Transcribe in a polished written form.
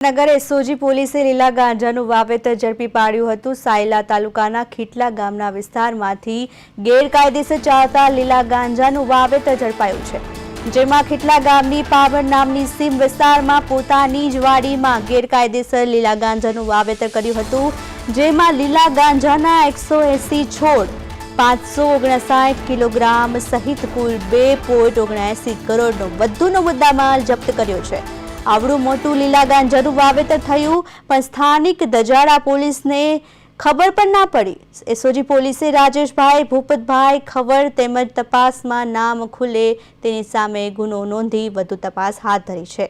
નગર SOG પોલીસે લીલા ગાંજાનું વાવેતર ઝડપી પાડ્યું હતું। સાયલા તાલુકાના ખીટલા ગામના વિસ્તારમાંથી ગેરકાયદેસર ચાલતા લીલા ગાંજાનું વાવેતર ઝડપાયું છે, જેમાં ખીટલા ગામની પાવર નામની સીમ વિસ્તારમાં પોતાની જ વાડીમાં ગેરકાયદેસર લીલા ગાંજાનું વાવેતર કર્યું હતું, જેમાં લીલા ગાંજાના 180 છોડ 559 કિલોગ્રામ સહિત કુલ 2.79 કરોડનો વધુનો મુદ્દામાલ જપ્ત કર્યો છે। आवड़ू मोटू लीला गांजानु वावेतर थयुं पण स्थानिक दजाड़ा पोलीसने खबर पण ना पड़ी। एसओजी पोलीसे राजेशभाई भूपतभाई खबर तेमज तपासमां नाम खुले तेनी सामे गुनो नोंधी वधु तपास हाथ धरी छे।